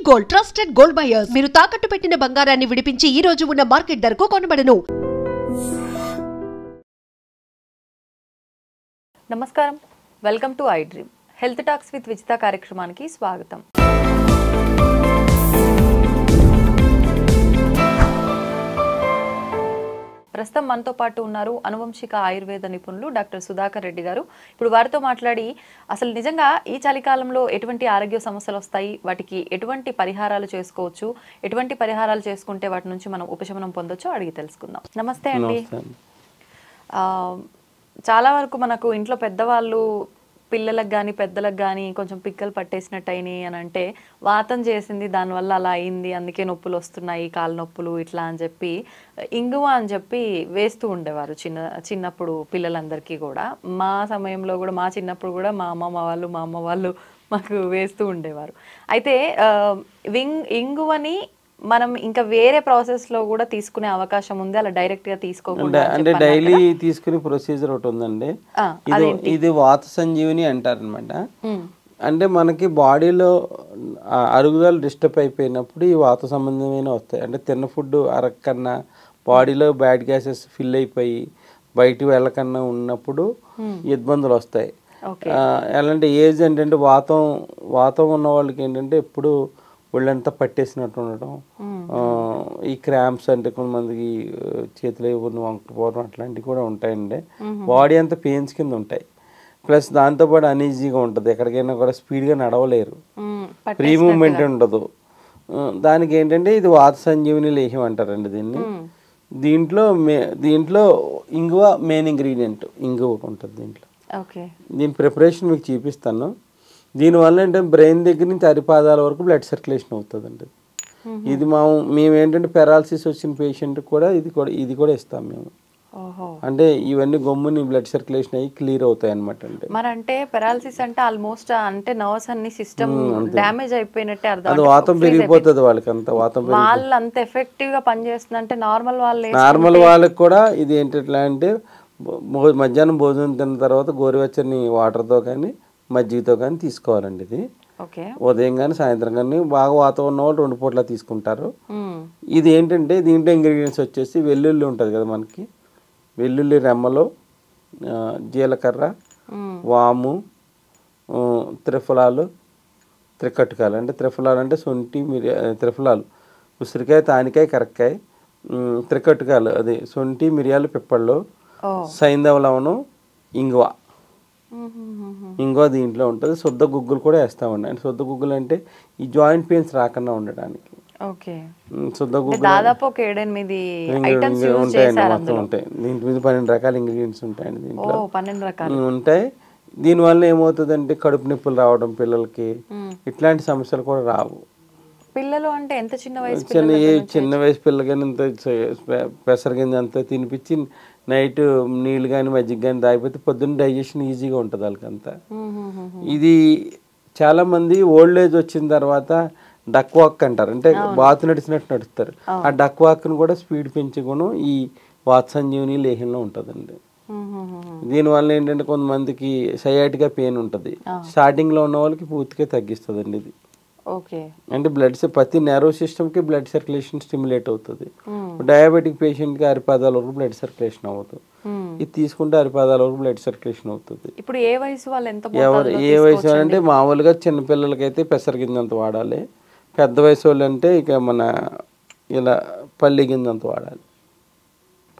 Gold trusted gold buyers మీరు తాకట్టు పెట్టిన బంగారాన్ని విడిపించి ఈ రోజు ఉన్న మార్కెట్ ధరకు కొనబడను. నమస్కారం, welcome to I dream health talks with Vijitha కార్యక్రమానికి స్వాగతం. ప్రస్తుతం మనతో పాటు ఉన్నారు అనువంశిక ఆయుర్వేద నిపుణులు డాక్టర్ సుధాకర్ రెడ్డి గారు. ఇప్పుడు వారితో మాట్లాడి అసలు నిజంగా ఈ చలికాలంలో ఎటువంటి ఆరోగ్య సమస్యలు వస్తాయి, వాటికి ఎటువంటి పరిహారాలు చేసుకోవచ్చు, ఎటువంటి పరిహారాలు చేసుకుంటే వాటి నుంచి మనం ఉపశమనం పొందొచ్చో అడిగి తెలుసుకుందాం. నమస్తే అండి. చాలా వరకు మనకు ఇంట్లో పెద్దవాళ్ళు పిల్లలకు కానీ పెద్దలకు కానీ కొంచెం పిక్కలు పట్టేసినట్టు అయినాయి అని అంటే వాతం చేసింది, దానివల్ల అలా అయింది, అందుకే నొప్పులు వస్తున్నాయి, కాళ్ళ నొప్పులు ఇట్లా అని చెప్పి ఇంగువ అని చెప్పి వేస్తూ ఉండేవారు చిన్నప్పుడు పిల్లలందరికీ కూడా. మా సమయంలో కూడా, మా చిన్నప్పుడు కూడా మా అమ్మ వాళ్ళు మాకు వేస్తూ ఉండేవారు. అయితే ఇంగువని మనం ఇంకా వేరే ప్రాసెస్ లో కూడా తీసుకునే అవకాశం ఉంది, అలా డైరెక్ట్ గా తీసుకోకుండా? అంటే డైలీ తీసుకునే ప్రొసీజర్ ఒకటి ఉందండి. ఇది వాత సంజీవిని అంటారు అనమాట. అంటే మనకి బాడీలో అరుగుదల డిస్టర్బ్ అయిపోయినప్పుడు ఈ వాత సంబంధమైన వస్తాయి. అంటే తిన్న ఫుడ్ అరగకన్నా, బాడీలో బ్యాడ్ గ్యాసెస్ ఫిల్ అయిపోయి బయటికి వెళ్ళకన్నా ఉన్నప్పుడు ఇబ్బందులు వస్తాయి. ఎలాంటి ఏజ్ ఏంటంటే వాతం ఉన్న వాళ్ళకి ఏంటంటే ఎప్పుడు ఒళ్ళంతా పట్టేసినట్టు ఉండటం, ఈ క్రాంప్స్ అంటే కొంతమందికి చేతిలో ఇవ్వని వంకపోవడం అట్లాంటివి కూడా ఉంటాయండి. బాడీ అంతా పెయిన్స్ కింద ఉంటాయి. ప్లస్ దాంతోపాటు అనీజీగా ఉంటుంది, ఎక్కడికైనా కూడా స్పీడ్గా నడవలేరు, ఫ్రీ మూమెంట్ ఉండదు. దానికి ఏంటంటే ఇది వాత సంజీవిని లేహ్యం అంటారండి దీన్ని. దీంట్లో ఇంగువ మెయిన్ ఇంగ్రీడియంట్, ఇంగువ ఉంటుంది దీంట్లో. దీని ప్రిపరేషన్ మీకు చూపిస్తాను. దీనివల్ల ఏంటంటే బ్రెయిన్ దగ్గర నుంచి అరిపాదాల వరకు బ్లడ్ సర్క్యులేషన్ అవుతుందండి. ఇది మేము ఏంటంటే పెరాలసిస్ వచ్చిన పేషెంట్ కూడా ఇది కూడా ఇస్తాం మేము. అంటే ఇవన్నీ గమ్ముని బ్లడ్ సర్క్యులేషన్ అయ్యి క్లియర్ అవుతాయి అనమాట. మరి అంటే పెరాలసిస్ అంటే ఆల్మోస్ట్ అంటే నర్వ్స్ అన్ని సిస్టమ్ డ్యామేజ్ అయిపోయినట్టే అర్థం. అది వాతం పెరిగిపోతుంది వాళ్ళకి, అంత వాతం వాళ్ళు అంత ఎఫెక్టివ్ గా పనిచేస్తుంది. అంటే నార్మల్ వాళ్ళకి కూడా ఇది ఏంటంటే అంటే మధ్యాహ్నం భోజనం తిన్న తర్వాత గోరువెచ్చని వాటర్తో కానీ మజ్జిగతో కానీ తీసుకోవాలండి. ఇది ఉదయం కానీ సాయంత్రం కానీ బాగా వాతావరణం వాళ్ళు 2 పూట్ల తీసుకుంటారు. ఇది ఏంటంటే దీంట్లో ఇంగ్రీడియంట్స్ వచ్చేసి వెల్లుల్లి ఉంటుంది కదా మనకి, వెల్లుల్లి రెమ్మలు, జీలకర్ర, వాము, త్రిఫలాలు, త్రికట్టుకాయలు. అంటే త్రిఫలాలు అంటే శొంఠి, త్రిఫలాలు ఉసిరికాయ, తానికాయ, కరక్కాయ, త్రికట్టుకాయలు అది శొంఠి, మిరియాలు, పిప్పళ్ళు, సైంధవ లవణం, ఇంగువ దీంట్లో ఉంటుంది. శుద్ధ గుగ్గులు కూడా వేస్తామండి. అంటే శుద్ధ గుగ్గులు అంటే ఈ జాయింట్ పెయిన్స్ రాకుండా ఉండడానికి. శుద్ధ గుగ్గులు దాదాపు 7-8 ఐటమ్స్ ఉంటాయండి, మొత్తం ఉంటాయి. దీంట్ మీద 12 రకాల ఇంగ్రీడియంట్స్ ఉంటాయండి దీంట్లో. 12 రకాలు ఉంటాయి. దీనివల్ల ఏమవుతుందంటే కడుపు నొప్పులు రావడం పిల్లలకి, ఇట్లాంటి సమస్యలు కూడా రావు. పిల్లలు అంటే ఎంత చిన్న వయసు పిల్లగాని ఇంత పెసరగింజ అంతా తినిపించి నైట్ నీళ్ళు కానీ మజ్జిగ కానీ తాగిపోతే పొద్దున్న డైజెషన్ ఈజీగా ఉంటుంది వాళ్ళకంతా. ఇది చాలామంది ఓల్డ్ ఏజ్ వచ్చిన తర్వాత డక్ వాక్ అంటారు, అంటే బాతు నడిచినట్టు నడుస్తారు. ఆ డక్ వాక్ను కూడా స్పీడ్ పెంచే గుణం ఈ వాత సంజీవిని లేహ్యంలో ఉంటుందండి. దీనివల్ల ఏంటంటే కొంతమందికి సయాటిగా పెయిన్ ఉంటుంది, స్టార్టింగ్లో ఉన్న వాళ్ళకి పూర్తిగా తగ్గిస్తుందండి ఇది. అంటే ప్రతి నెర్వ్ సిస్టమ్కి బ్లడ్ సర్క్యులేషన్ స్టిమ్యులేట్ అవుతుంది. డయాబెటిక్ పేషెంట్కి అరిపాదాల వరకు బ్లడ్ సర్క్యులేషన్ అవుతుంది. ఇది తీసుకుంటే అరిపాదాల వరకు బ్లడ్ సర్క్యులేషన్ అవుతుంది. ఇప్పుడు ఏ వయసు వాళ్ళు ఏ వయసు అంటే మామూలుగా చిన్నపిల్లలకైతే పెసరగింజంత వాడాలి, పెద్ద వయసు వాళ్ళు అంటే ఇక మన ఇలా పల్లి గింజంత వాడాలి,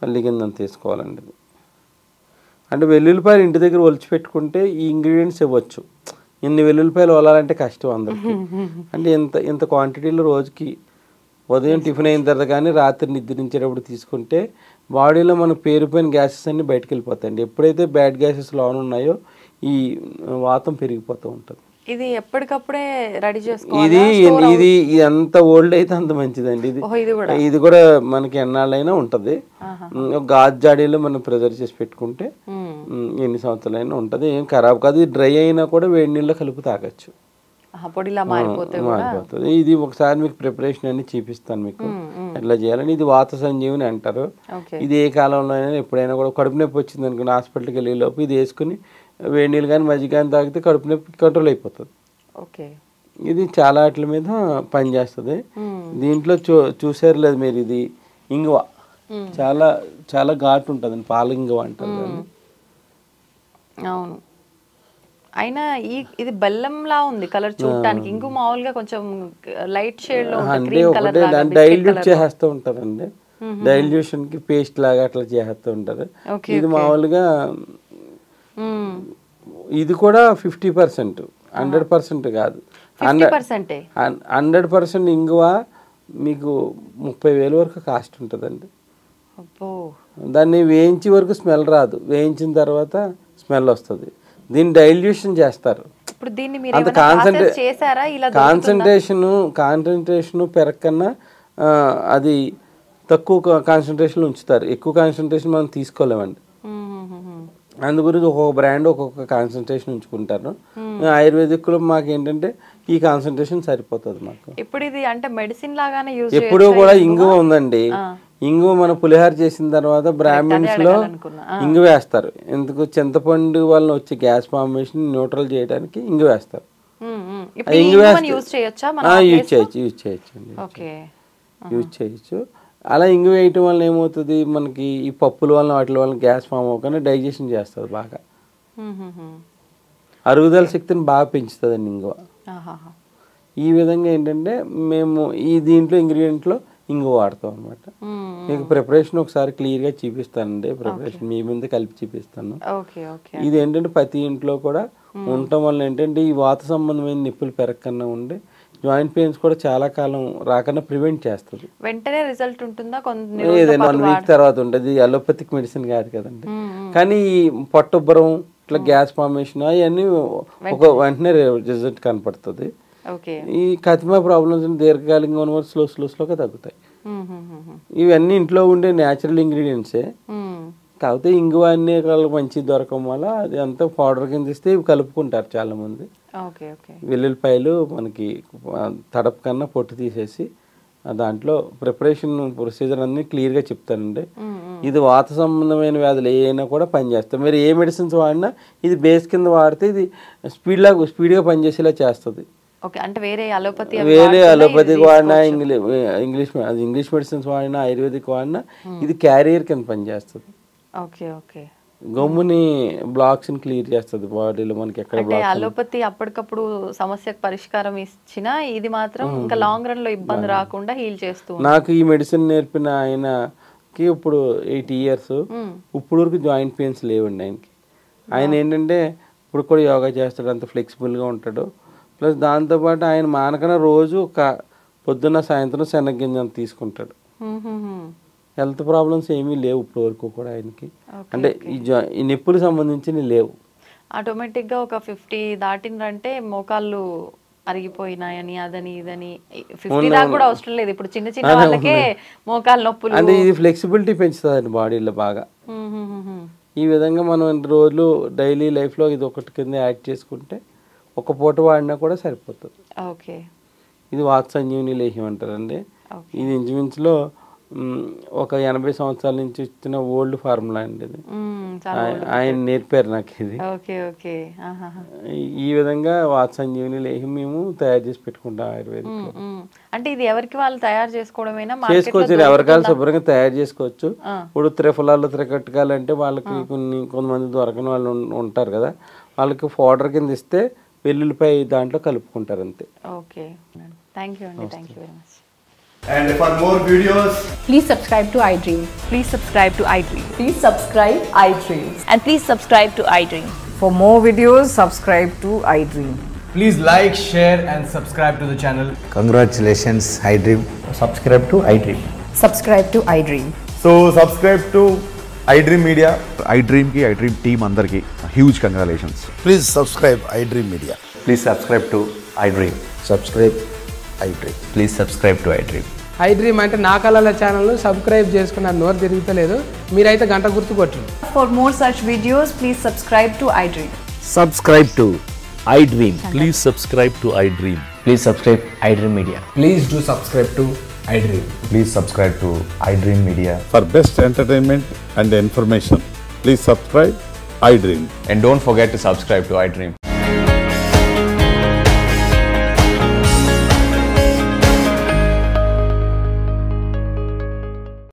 పల్లి గింజంత తీసుకోవాలండి. అంటే వెల్లుల్లిపాయలు ఇంటి దగ్గర ఒలిచి పెట్టుకుంటే ఈ ఇంగ్రీడియంట్స్ ఇవ్వచ్చు. ఇన్ని వెల్లుల్లిపాయలు వలాలంటే కష్టం అందరికి. అంటే ఇంత క్వాంటిటీలో రోజుకి ఉదయం టిఫిన్ అయిన తర్వాత కానీ రాత్రి నిద్రించేటప్పుడు తీసుకుంటే బాడీలో మనకు పేరుపోయిన గ్యాసెస్ అన్నీ బయటకు వెళ్ళిపోతాయండి. ఎప్పుడైతే బ్యాడ్ గ్యాసెస్ లోన్ ఉన్నాయో ఈ వాతం పెరిగిపోతూ ఉంటుంది. ఇది ఎప్పటికప్పుడే రెడీ చేసుకోవాలి. ఇది ఎంత ఓల్డ్ అయితే అంత మంచిదండి. ఇది కూడా మనకి ఎన్నాళ్ళైనా ఉంటుంది. గాజు జాడీలో మనం ప్రిజర్వ్ చేసి పెట్టుకుంటే ఎన్ని సంవత్సరాలైనా ఉంటుంది, ఏం ఖరాబ్ కాదు. ఇది డ్రై అయినా కూడా వేడి నీళ్ళలో కలిపి తాగొచ్చు, మారిపోతుంది. ఇది ఒకసారి మీకు ప్రిపరేషన్ అన్ని చూపిస్తాను మీకు ఎట్లా చేయాలని. ఇది వాత సంజీవిని అంటారు. ఇది ఏ కాలంలో అయినా ఎప్పుడైనా కూడా కడుపు నొప్పి వచ్చింది అనుకుని హాస్పిటల్కి వెళ్ళే లోపు ఇది వేసుకుని వేడి నీళ్ళు కానీ మజ్జిగ కానీ తాగితే కడుపు నొప్పి కంట్రోల్ అయిపోతుంది. ఇది చాలా వాటి మీద పనిచేస్తుంది. దీంట్లో చూసారు లేదు మీరు, ఇది ఇంగువ చాలా చాలా ఘాటు ఉంటుంది, పాల ఇంగువ అంటారు దాన్ని. అవును, అయినా ఇది బెల్లంలా ఉంది కలర్ చూడటానికి. ఇంగు మామూలుగా కొంచెం లైట్ షేడ్ లో అంటే ఒకటే దాన్ని డైల్యూట్ చేస్తూ ఉంటారండి, డైల్యూషన్ కి పేస్ట్ లాగా అట్లా చేస్తూ ఉంటారు. ఇది మామూలుగా ఇది కూడా 50%, 100% కాదు, 100% ఇంగువ మీకు 30,000 వరకు కాస్ట్ ఉంటుందండి. దాన్ని వేయించి వరకు స్మెల్ రాదు, వేయించిన తర్వాత స్మెల్ వస్తుంది. దీన్ని డైల్యూషన్ చేస్తారు. అంత కాన్సన్ట్రేషన్ పెరగకన్నా అది తక్కువ కాన్సన్ట్రేషన్ ఉంచుతారు, ఎక్కువ కాన్సన్ట్రేషన్ మనం తీసుకోలేమండి. అందు గురించి ఒక్కొక్క బ్రాండ్ ఒక్కొక్క కాన్సన్ట్రేషన్ ఉంచుకుంటారు. ఆయుర్వేదిక్ లో మాకు ఏంటంటే ఈ కాన్సన్ట్రేషన్ సరిపోతుంది మాకు. ఇప్పుడు ఇది అంటే మెడిసిన్ లాగానే యూజ్ ఎప్పుడు కూడా ఇంగువ ఉందండి. ఇంగువ మన పులిహార చేసిన తర్వాత బ్రాహ్మిన్స్ లో ఇంగు వేస్తారు. ఎందుకు? చింతపండు వల్ల వచ్చే గ్యాస్ ఫార్మేషన్ న్యూట్రల్ చేయడానికి ఇంగు వేస్తారు. ఇంగు యూజ్ చేయొచ్చు. అలా ఇంగు వేయటం వల్ల ఏమవుతుంది, మనకి ఈ పప్పుల వల్ల వాటి వల్ల గ్యాస్ ఫామ్ అవ్వకుండా డైజెషన్ చేస్తుంది, బాగా అరుగుదల శక్తిని బాగా పెంచుతుందండి ఇంగువ. ఈ విధంగా ఏంటంటే మేము ఈ దీంట్లో ఇంగ్రీడియంట్లో ఇంగువ వాడతాం అనమాట. మీకు ప్రిపరేషన్ ఒకసారి క్లియర్గా చూపిస్తానండి, ప్రిపరేషన్ మీ ముందు కలిపి చూపిస్తాను. ఇది ఏంటంటే ప్రతి ఇంట్లో కూడా ఉండటం వల్ల ఏంటంటే ఈ వాత సంబంధమైన నొప్పులు పెరగకుండా ఉండి జాయింట్ పెయిన్స్ కూడా చాలా కాలం రాకుండా ప్రివెంట్ చేస్తుంది. వెంటనే రిజల్ట్ ఉంటుందా? ఏదైనా 1 వీక్ తర్వాత ఉంటుంది. అలోపతిక్ మెడిసిన్ కాదు కదండి. కానీ ఈ పొట్టుబ్బరం ఇట్లా గ్యాస్ ఫార్మేషన్ అవన్నీ ఒక వెంటనే రిజల్ట్ కనపడుతుంది. ఈ కతిమా ప్రాబ్లమ్స్ దీర్ఘకాలికంగా ఉన్న స్లోగా తగ్గుతాయి. ఇవన్నీ ఇంట్లో ఉండే న్యాచురల్ ఇంగ్రీడియంట్సే. కాకపోతే ఇంగువ అన్ని మంచి దొరకడం వల్ల అది అంతా పౌడర్ కింద ఇస్తే ఇవి కలుపుకుంటారు చాలా మంది. వెల్లుల్లిపాయలు మనకి తడప కన్నా పొట్టు తీసేసి దాంట్లో ప్రిపరేషన్ ప్రొసీజర్ అన్ని క్లియర్గా చెప్తానండి. ఇది వాత సంబంధమైన వ్యాధులు ఏమైనా కూడా పనిచేస్తాయి. మీరు ఏ మెడిసిన్స్ వాడినా ఇది బేస్ కింద వాడితే ఇది స్పీడ్గా పనిచేసేలా చేస్తుంది. వేరే అలోపతిక్ వాడినా ఇంగ్లీష్ మెడిసిన్స్ వాడినా ఆయుర్వేదిక్ వాడినా ఇది క్యారియర్ కింద పనిచేస్తుంది. గమ్ముని బ్లాక్స్ ని క్లియర్ చేస్తుంది బాడీలో. మనకి ఎక్కడ అలోపతి అప్పటికప్పుడు సమస్యకు పరిష్కారం ఇచ్చినా ఇది మాత్రం ఇంకా లాంగ్ రన్ లో ఇబ్బంది రాకుండా హీల్ చేస్తుంది. నాకు ఈ మెడిసిన్ నేర్పిన ఆయనకి ఇప్పుడు 8 years. ఇప్పుడు వరకు జాయింట్ పెయిన్స్ లేవండి ఆయనకి. ఆయన ఏంటంటే ఇప్పుడు కూడా యోగా చేస్తాడు, అంత ఫ్లెక్సిబుల్గా ఉంటాడు. ప్లస్ దాంతోపాటు ఆయన మానకన రోజు ఒక పొద్దున్న సాయంత్రం శనగగింజ తీసుకుంటాడు. హెల్త్ ప్రాబ్లమ్స్ ఏమీ లేవు ఇప్పుడు వరకు కూడా ఆయనకి. అంటే ఈ నొప్పులకు సంబంధించి లేవు. ఆటోమేటిక్గా ఒక 50 దాటిందంటే మోకాళ్ళు అరిగిపోయినాయని అదని ఇదని 50 దాకా కూడా అవసరం లేదు. ఇప్పుడు చిన్న చిన్న వాళ్ళకే మోకాళ్ళ నొప్పులు. అంటే ఇది ఫ్లెక్సిబిలిటీ పెంచుతుంది బాడీలో బాగా. ఈ విధంగా మనం రోజులు డైలీ లైఫ్లో ఇది ఒకటి కింద యాడ్ చేసుకుంటే ఒక పూట వాడినా కూడా సరిపోతుంది. ఇది వాత సంజీవిని లేహ్యం అంటారండి. ఇది ఇంచుమించులో ఒక 80 సంవత్సరాల నుంచి ఇచ్చిన ఓల్డ్ ఫార్ములా అండి. ఇది ఆయన నేర్పారు నాకు. ఇది ఈ విధంగా వాత సంజీవిని లేహ్యం మేము తయారు చేసి పెట్టుకుంటాం ఆయుర్వేదిక్. అంటే ఇది ఎవరికి వాళ్ళు తయారు చేసుకోవడమేనా? చేసుకోవచ్చు, ఎవరికాలు శుభ్రంగా తయారు చేసుకోవచ్చు. ఇప్పుడు త్రిఫలాలు త్రికట్టకాలు అంటే వాళ్ళకి కొంతమంది దొరకని వాళ్ళు ఉంటారు కదా, వాళ్ళకి పౌడర్ కింద ఇస్తే వెల్లుల్లిపాయ దాంట్లో కలుపుకుంటారు అంతే. థ్యాంక్ యూ అండి, thank you very much. And for more videos, please subscribe to iDream. Please subscribe to iDream. Please subscribe iDream. And please subscribe to iDream. For more videos, subscribe to iDream. please like, share and subscribe to the channel. Congratulations, iDream. Subscribe to iDream. Subscribe to iDream. So subscribe to iDream Media. iDream ki iDream team andarki huge congratulations. Please subscribe iDream Media. Please subscribe to iDream. Subscribe iDream. Please subscribe to iDream. iDream అంటే నా కళల ఛానల్ను subscribe చేసుకున్న నోరు తిరుగుతలేదు, మీరైతే గంట గుర్తు కొట్టండి. For more such videos, please subscribe to iDream. Subscribe to iDream. Please subscribe to iDream. Please subscribe iDream Media. Please do subscribe to iDream. Please subscribe to iDream Media. For best entertainment and information, please subscribe iDream. And don't forget to subscribe to iDream.